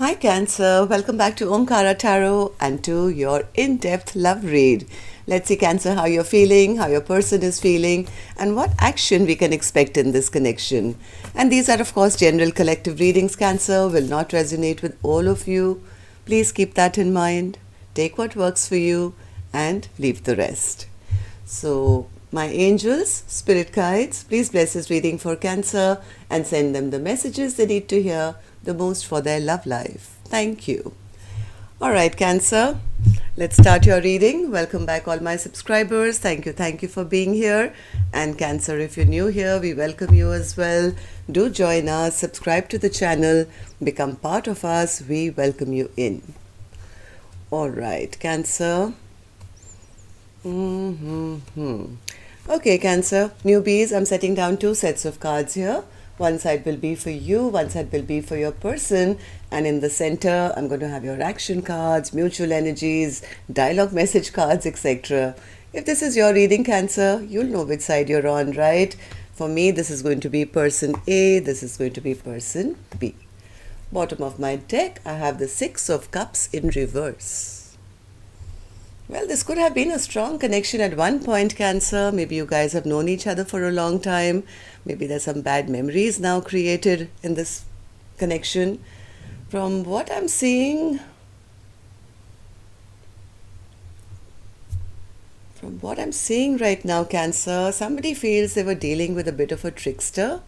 Hi Cancer, welcome back to Omkara Tarot and to your in-depth love read. Let's see Cancer how you're feeling, how your person is feeling and what action we can expect in this connection. And these are of course general collective readings. Cancer will not resonate with all of you. Please keep that in mind. Take what works for you and leave the rest. So my angels, spirit guides, please bless this reading for Cancer and send them the messages they need to hear the most for their love life. Thank you. All right, Cancer, let's start your reading. Welcome back, all my subscribers. Thank you for being here. And Cancer, if you're new here, we welcome you as well. Do join us, subscribe to the channel, become part of us. We welcome you in. All right, Cancer. Okay, Cancer, newbies, I'm setting down two sets of cards here. One side will be for you, one side will be for your person, and in the center, I'm going to have your action cards, mutual energies, dialogue message cards, etc. If this is your reading, Cancer, you'll know which side you're on, right? For me, this is going to be person A, this is going to be person B. Bottom of my deck, I have the Six of Cups in reverse. Well, this could have been a strong connection at one point, Cancer. Maybe you guys have known each other for a long time. Maybe there's some bad memories now created in this connection. From what I'm seeing, right now, Cancer, somebody feels they were dealing with a bit of a trickster.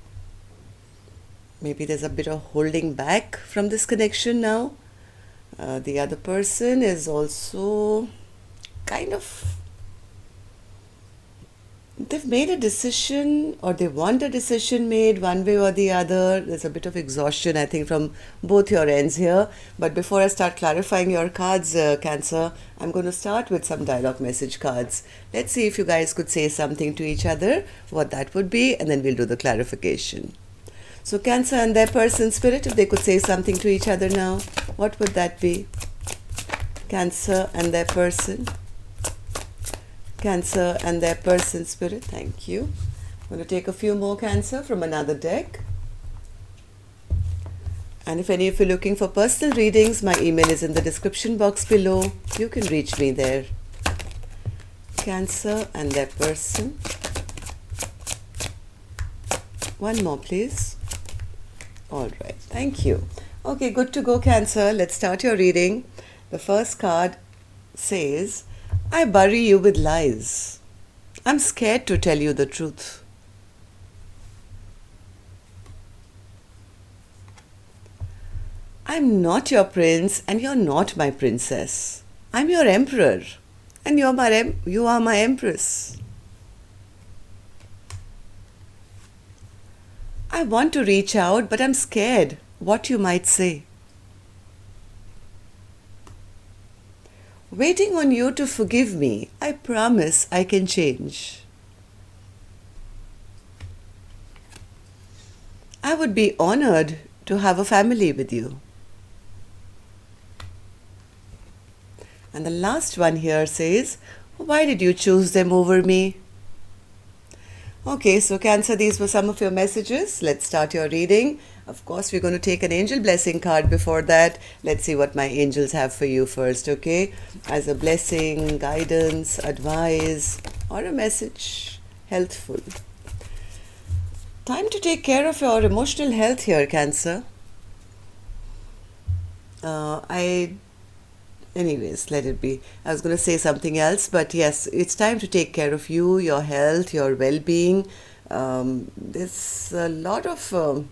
Maybe there's a bit of holding back from this connection now. The other person is also kind of, they've made a decision or they want a decision made one way or the other. There's a bit of exhaustion, I think, from both your ends here. But before I start clarifying your cards, Cancer, I'm going to start with some dialogue message cards. Let's see if you guys could say something to each other, what that would be, and then we'll do the clarification. So Cancer and their person, Spirit, if they could say something to each other now, what would that be? Cancer and their person. Cancer and their person, Spirit. Thank you. I'm going to take a few more, Cancer, from another deck. And if any of you are looking for personal readings, my email is in the description box below. You can reach me there. Cancer and their person. One more, please. All right. Thank you. Okay, good to go, Cancer. Let's start your reading. The first card says, I bury you with lies. I'm scared to tell you the truth. I'm not your prince and you're not my princess. I'm your emperor and you are my empress. I want to reach out, but I'm scared what you might say. Waiting on you to forgive me. I promise I can change. I would be honored to have a family with you. And the last one here says, why did you choose them over me? Okay, so Cancer, these were some of your messages. Let's start your reading. Of course, we're going to take an angel blessing card before that. Let's see what my angels have for you first, okay? As a blessing, guidance, advice, or a message, healthful. Time to take care of your emotional health here, Cancer. Anyways, let it be. I was going to say something else, but yes, it's time to take care of you, your health, your well-being. There's a lot of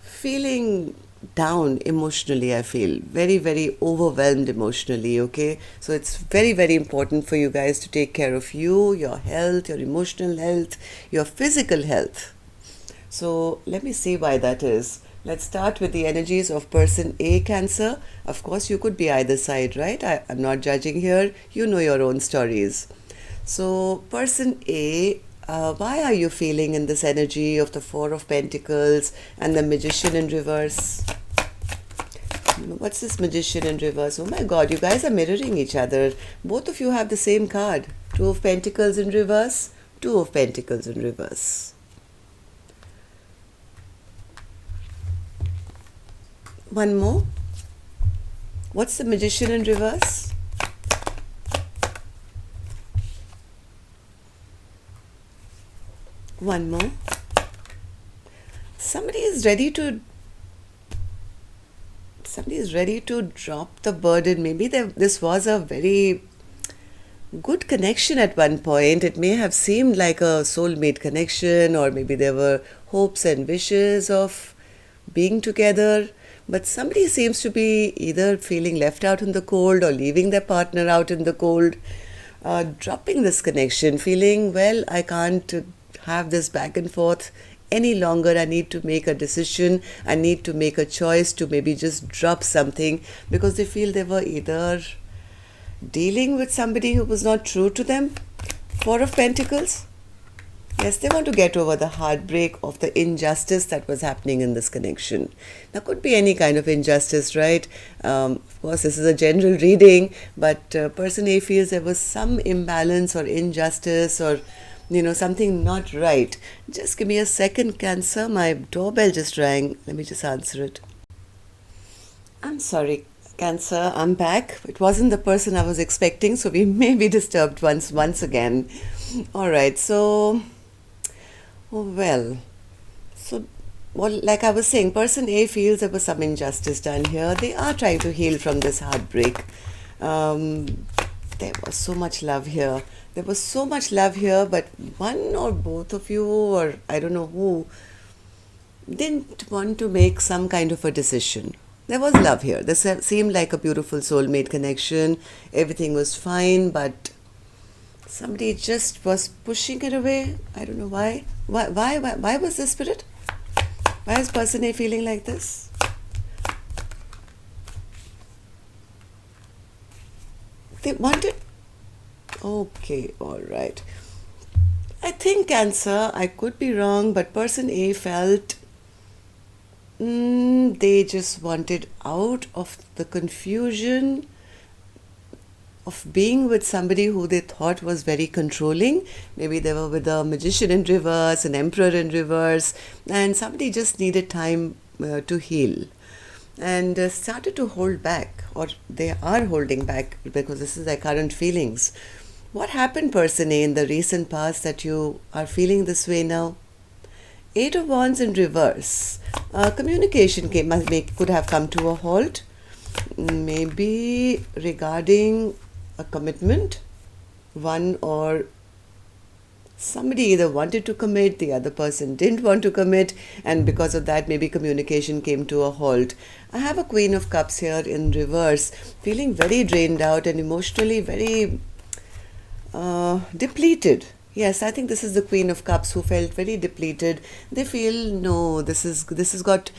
feeling down emotionally, I feel. Very, very overwhelmed emotionally, okay? So it's very, very important for you guys to take care of you, your health, your emotional health, your physical health. So let me see why that is. Let's start with the energies of person A, Cancer. Of course, you could be either side, right? I'm not judging here. You know your own stories. So person A, why are you feeling in this energy of the Four of Pentacles and the Magician in reverse? What's this Magician in reverse? Oh my God, you guys are mirroring each other. Both of you have the same card. Two of Pentacles in reverse, Two of Pentacles in reverse. One more. What's the Magician in reverse? One more. Somebody is ready to drop the burden. Maybe this was a very good connection at one point. It may have seemed like a soulmate connection, or maybe there were hopes and wishes of being together. But somebody seems to be either feeling left out in the cold or leaving their partner out in the cold, dropping this connection, feeling, well, I can't have this back and forth any longer. I need to make a decision. I need to make a choice to maybe just drop something, because they feel they were either dealing with somebody who was not true to them. Four of Pentacles. Yes, they want to get over the heartbreak of the injustice that was happening in this connection. Now, could be any kind of injustice, right? Of course, this is a general reading, but person A feels there was some imbalance or injustice, or something not right. Just give me a second, Cancer. My doorbell just rang. Let me just answer it. I'm sorry, Cancer. I'm back. It wasn't the person I was expecting, so we may be disturbed once again. All right. So, like I was saying, person A feels there was some injustice done here. They are trying to heal from this heartbreak. There was so much love here. But one or both of you, or I don't know who, didn't want to make some kind of a decision. There was love here. This seemed like a beautiful soulmate connection. Everything was fine, but somebody just was pushing it away. I don't know why. Why was this, Spirit? Why is person A feeling like this? They wanted... Okay, all right. I think, Cancer, I could be wrong, but person A felt they just wanted out of the confusion of being with somebody who they thought was very controlling. Maybe they were with a Magician in reverse, an Emperor in reverse, and somebody just needed time to heal, and started to hold back, or they are holding back, because this is their current feelings. What happened, person A, in the recent past that you are feeling this way now? Eight of Wands in reverse. Communication could have come to a halt. Maybe regarding a commitment. One or somebody either wanted to commit, the other person didn't want to commit, and because of that, maybe communication came to a halt. I have a Queen of Cups here in reverse, feeling very drained out and emotionally very depleted. Yes, I think this is the Queen of Cups who felt very depleted. They feel, no, this has got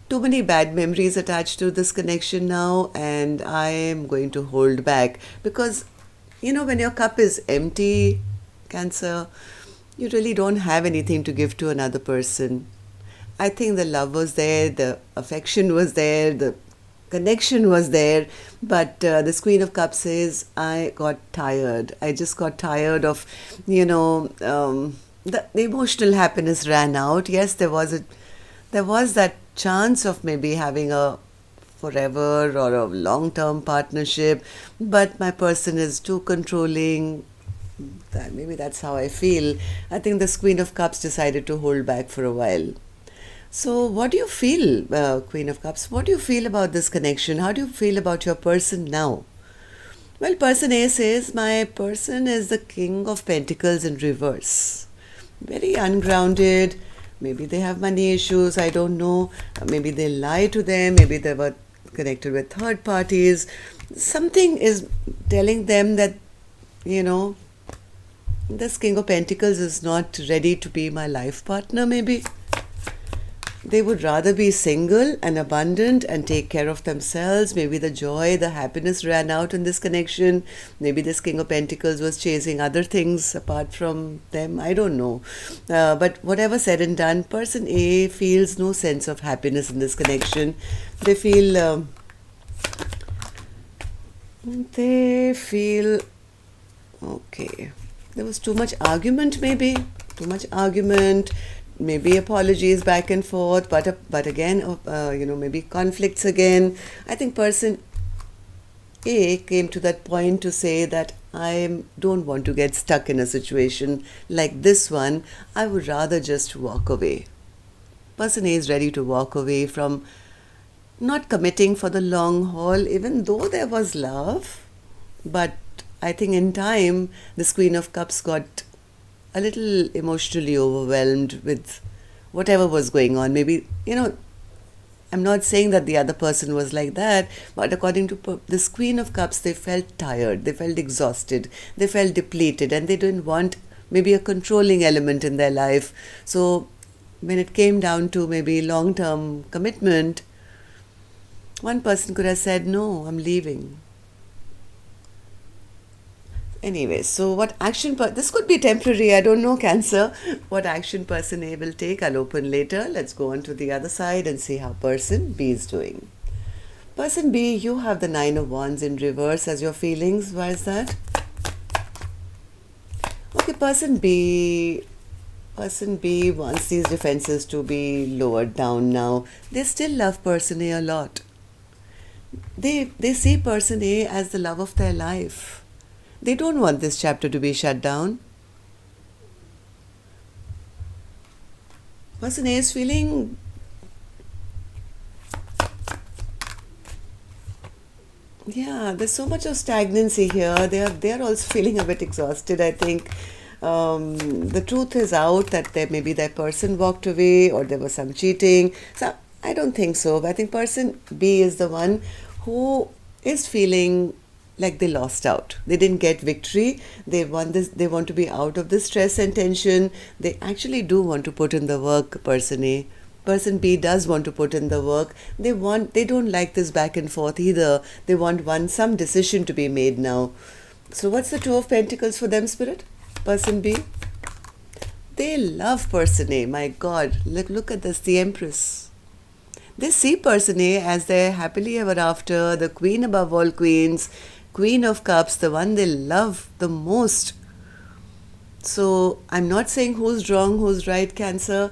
too many bad memories attached to this connection now, and I am going to hold back. Because, when your cup is empty, Cancer, you really don't have anything to give to another person. I think the love was there, the affection was there, the connection was there, but this Queen of Cups says, I got tired. I just got tired of, the emotional happiness ran out. Yes, there was that chance of maybe having a forever or a long-term partnership, but my person is too controlling. Maybe that's how I feel. I think this Queen of Cups decided to hold back for a while. So what do you feel, Queen of Cups? What do you feel about this connection? How do you feel about your person now? Well, person A says, my person is the King of Pentacles in reverse. Very ungrounded. Maybe they have money issues. I don't know. Maybe they lie to them. Maybe they were connected with third parties. Something is telling them that, this King of Pentacles is not ready to be my life partner, maybe. They would rather be single and abundant and take care of themselves. Maybe the joy, the happiness ran out in this connection. Maybe this King of Pentacles was chasing other things apart from them. I don't know. But whatever said and done, person A feels no sense of happiness in this connection. They feel... okay. There was too much argument, maybe. Too much argument. maybe apologies back and forth, but again, maybe conflicts again. I think person A came to that point to say that I don't want to get stuck in a situation like this one. I would rather just walk away. Person A is ready to walk away from not committing for the long haul, even though there was love. But I think in time, this Queen of Cups got a little emotionally overwhelmed with whatever was going on. Maybe, I'm not saying that the other person was like that, but according to this Queen of Cups, they felt tired, they felt exhausted, they felt depleted, and they didn't want maybe a controlling element in their life. So when it came down to maybe long-term commitment, one person could have said, no, I'm leaving. Anyway, so what action, this could be temporary, I don't know, Cancer. What action person A will take, I'll open later. Let's go on to the other side and see how person B is doing. Person B, you have the Nine of Wands in reverse as your feelings. Why is that? Okay, person B wants these defenses to be lowered down now. They still love person A a lot. They see person A as the love of their life. They don't want this chapter to be shut down. Person A is feeling there's so much of stagnancy here. They're also feeling a bit exhausted, I think. The truth is out that maybe that person walked away or there was some cheating. So I don't think so. But I think person B is the one who is feeling like they lost out. They didn't get victory. They want to be out of the stress and tension. They actually do want to put in the work, person A. Person B does want to put in the work. They don't like this back and forth either. They want some decision to be made now. So what's the Two of Pentacles for them, Spirit? Person B? They love person A. My God, look at this, the Empress. They see person A as their happily ever after, the queen above all queens, Queen of Cups, the one they love the most. So I'm not saying who's wrong, who's right, Cancer.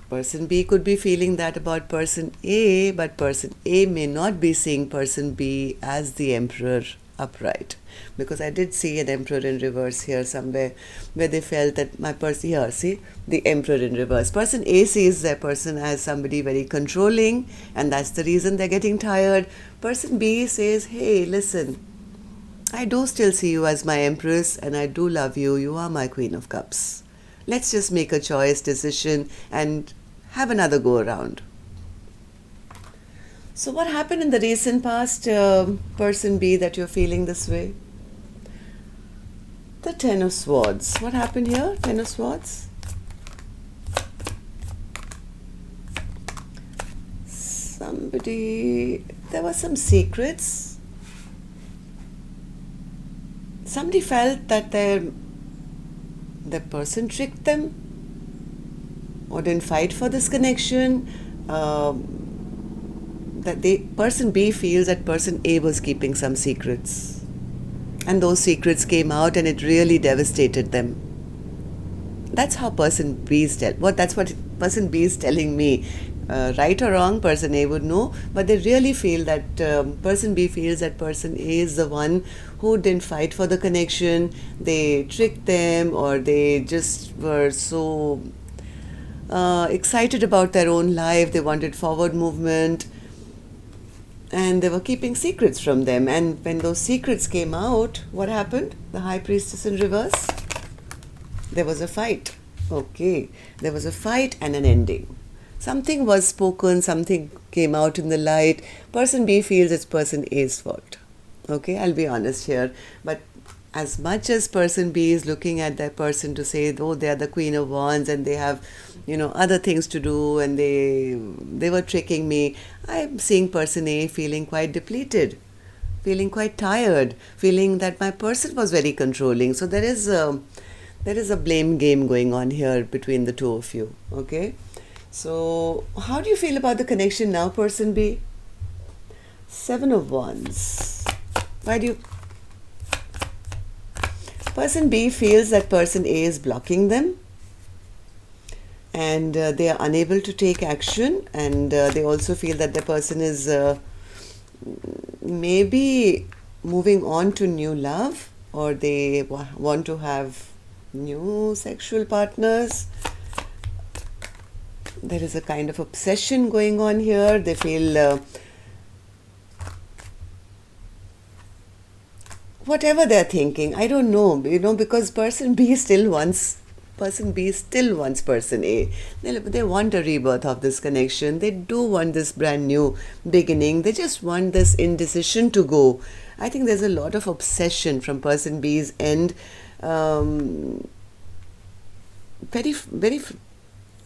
Person B could be feeling that about person A, but person A may not be seeing person B as the Emperor upright. Because I did see an Emperor in reverse here somewhere, where they felt that my person, here, see, the Emperor in reverse. Person A sees their person as somebody very controlling, and that's the reason they're getting tired. Person B says, hey, listen, I do still see you as my Empress, and I do love you. You are my Queen of Cups. Let's just make a choice, decision, and have another go around. So what happened in the recent past, person B, that you're feeling this way? The Ten of Swords. What happened here? Ten of Swords. There were some secrets. Somebody felt that the person tricked them or didn't fight for this connection. Person B feels that person A was keeping some secrets, and those secrets came out, and it really devastated them. That's how person B is that's what person B is telling me. Right or wrong, person A would know, but they really feel that person B feels that person A is the one who didn't fight for the connection. They tricked them, or they just were so excited about their own life. They wanted forward movement, and they were keeping secrets from them. And when those secrets came out, what happened? The High Priestess in reverse. There was a fight. Okay, there was a fight and an ending. Something was spoken, something came out in the light. Person B feels it's person A's fault. Okay, I'll be honest here. But as much as person B is looking at that person to say, oh, they are the Queen of Wands and they have, other things to do, and they were tricking me, I'm seeing person A feeling quite depleted, feeling quite tired, feeling that my person was very controlling. So there is a blame game going on here between the two of you. Okay. So, how do you feel about the connection now, person B? Seven of Wands. Person B feels that person A is blocking them. and they are unable to take action, and they also feel that the person is maybe moving on to new love, or they want to have new sexual partners. There is a kind of obsession going on here. They feel whatever they're thinking, I don't know, because person B still wants person A. They want a rebirth of this connection. They do want this brand new beginning. They just want this indecision to go. I think there's a lot of obsession from person B's end. Very, very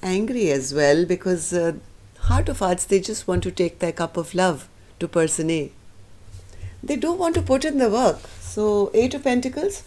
angry as well, because heart of hearts, they just want to take their cup of love to person A. They do want to put in the work. So, Eight of Pentacles.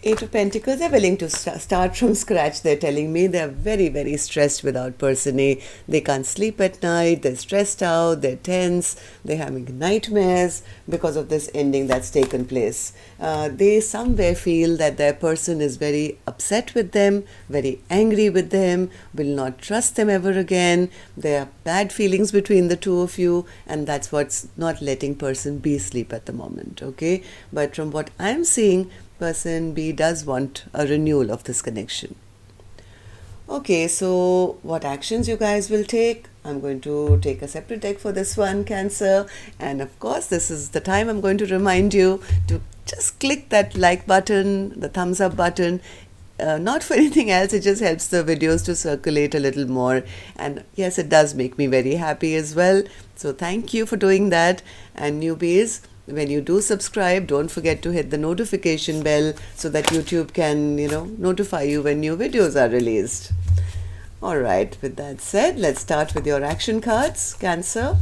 Eight of Pentacles, they're willing to start from scratch. They're telling me they're very, very stressed without person A. They can't sleep at night, they're stressed out, they're tense, they're having nightmares because of this ending that's taken place. They somewhere feel that their person is very upset with them, very angry with them, will not trust them ever again. There are bad feelings between the two of you, and that's what's not letting person B sleep at the moment, okay? But from what I'm seeing, person B does want a renewal of this connection. Okay, so what actions you guys will take? I'm going to take a separate deck for this one, Cancer. And of course, this is the time I'm going to remind you to just click that like button, the thumbs up button. Not for anything else, it just helps the videos to circulate a little more. And yes, it does make me very happy as well. So thank you for doing that. And newbies, when you do subscribe, don't forget to hit the notification bell so that YouTube can, notify you when new videos are released. Alright, with that said, let's start with your action cards, Cancer.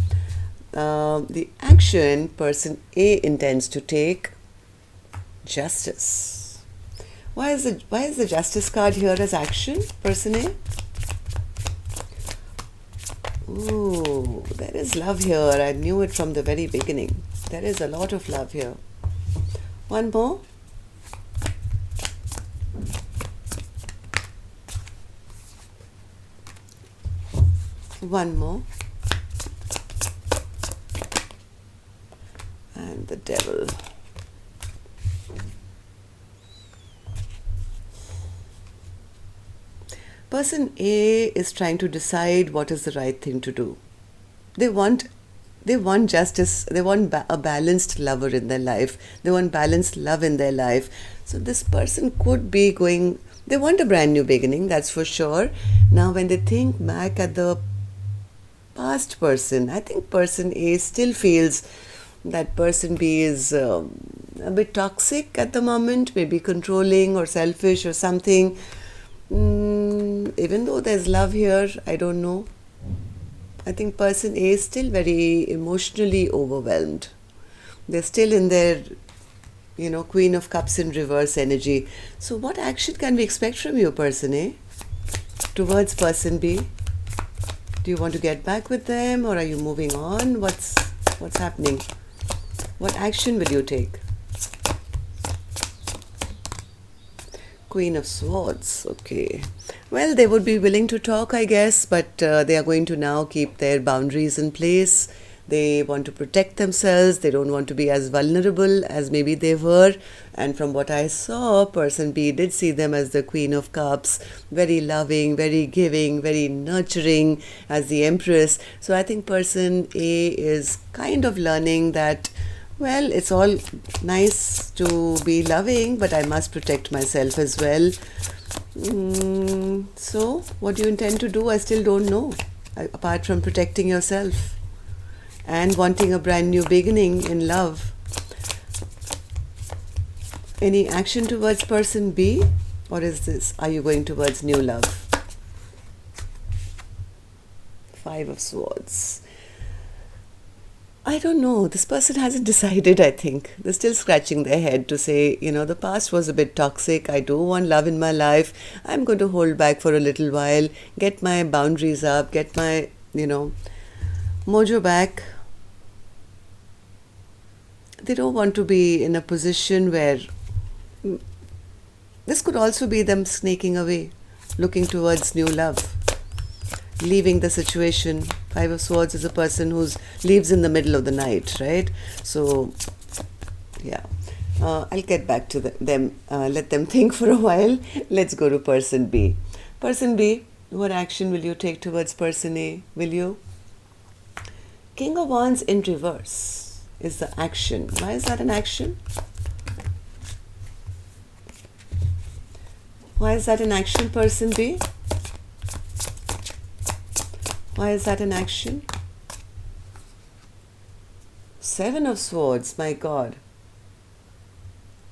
The action person A intends to take, Justice. Why is the Justice card here as action, person A? Ooh, there is love here. I knew it from the very beginning. There is a lot of love here. One more. One more. And the Devil. Person A is trying to decide what is the right thing to do. They want justice. They want a balanced lover in their life. They want balanced love in their life. So this person could be going, they want a brand new beginning, that's for sure. Now when they think back at the past person, I think person A still feels that person B is a bit toxic at the moment, maybe controlling or selfish or something. Even though there's love here, I don't know. I think person A is still very emotionally overwhelmed. They're still in their, Queen of Cups in reverse energy. So what action can we expect from you, person A, towards person B? Do you want to get back with them, or are you moving on? What's happening? What action will you take? Queen of Swords, okay. Well, they would be willing to talk, I guess, but they are going to now keep their boundaries in place. They want to protect themselves. They don't want to be as vulnerable as maybe they were. And from what I saw, person B did see them as the Queen of Cups, very loving, very giving, very nurturing, as the Empress. So I think person A is kind of learning that, well, it's all nice to be loving, but I must protect myself as well. So, what do you intend to do? I still don't know. Apart from protecting yourself and wanting a brand new beginning in love. Any action towards person B? Or are you going towards new love? Five of Swords. I don't know. This person hasn't decided, I think. They're still scratching their head to say, the past was a bit toxic. I do want love in my life. I'm going to hold back for a little while, get my boundaries up, get my, mojo back. They don't want to be in a position where This could also be them sneaking away, looking towards new love, leaving the situation. Five of Swords is a person who leaves in the middle of the night, right? So, yeah. I'll get back to them. Let them think for a while. Let's go to person B. Person B, what action will you take towards person A? Will you? King of Wands in reverse is the action. Why is that an action? Why is that an action, person B? Why is that an action? Seven of Swords, my God.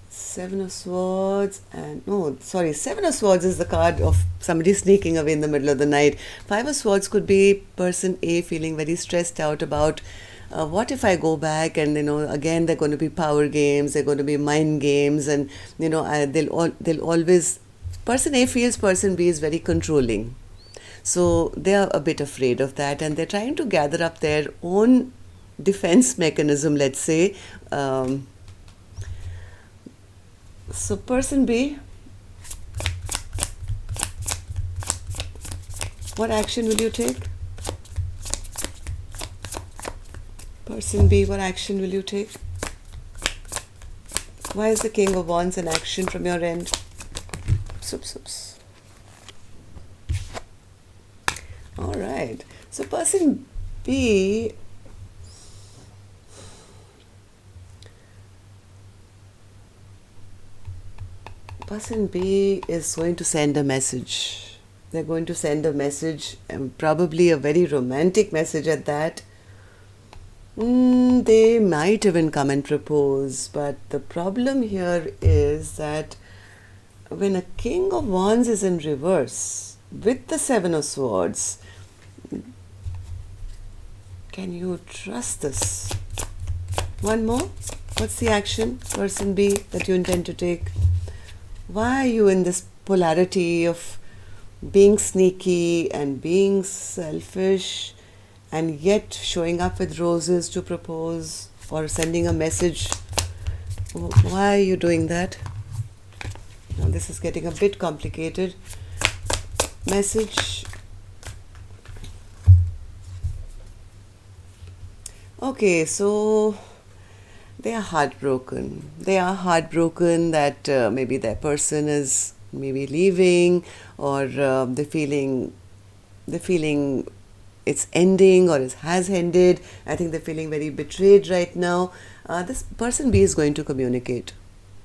Seven of Swords and Seven of Swords is the card of somebody sneaking away in the middle of the night. Five of Swords could be person A feeling very stressed out about what if I go back and again they're going to be power games, they're going to be mind games, and they'll always. Person A feels person B is very controlling, so they are a bit afraid of that, and they're trying to gather up their own defense mechanism, let's say. So person B, what action will you take? Person B, what action will you take? Why is the King of Wands an action from your end? Oops. All right. So person B, is going to send a message. They're going to send a message, and probably a very romantic message at that. They might even come and propose, but the problem here is that when a King of Wands is in reverse with the Seven of Swords, can you trust this? One more. What's the action, person B, that you intend to take? Why are you in this polarity of being sneaky and being selfish, and yet showing up with roses to propose or sending a message? Why are you doing that? Now this is getting a bit complicated. Message. Okay, so they are heartbroken. They are heartbroken that maybe their person is maybe leaving, or they're feeling it's ending, or it has ended. I think they're feeling very betrayed right now. This person B is going to communicate.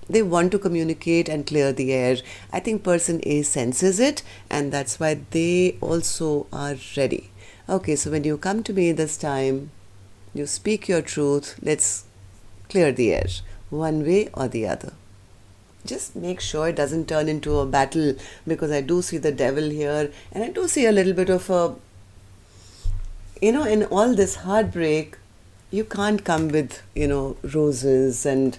They want to communicate and clear the air. I think person A senses it, and that's why they also are ready. Okay, so when you come to me this time, you speak your truth. Let's clear the air, one way or the other. Just make sure it doesn't turn into a battle, because I do see the devil here, and I do see a little bit of a, in all this heartbreak, you can't come with, roses and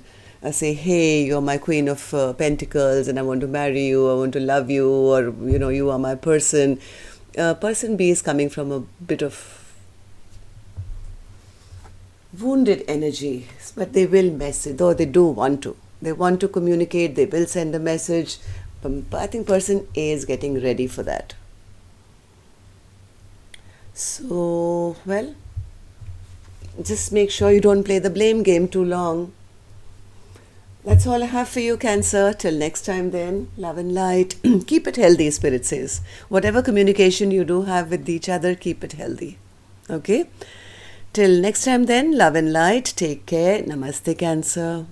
say, hey, you're my Queen of Pentacles and I want to marry you, I want to love you, or, you are my person. Person B is coming from a bit of wounded energy, but they will message, though they do want to. They want to communicate, they will send a message, but I think person A is getting ready for that. So, well, just make sure you don't play the blame game too long. That's all I have for you, Cancer. Till next time then, love and light. Keep it healthy, Spirit says. Whatever communication you do have with each other, keep it healthy. Okay? Till next time then, love and light. Take care. Namaste, Cancer.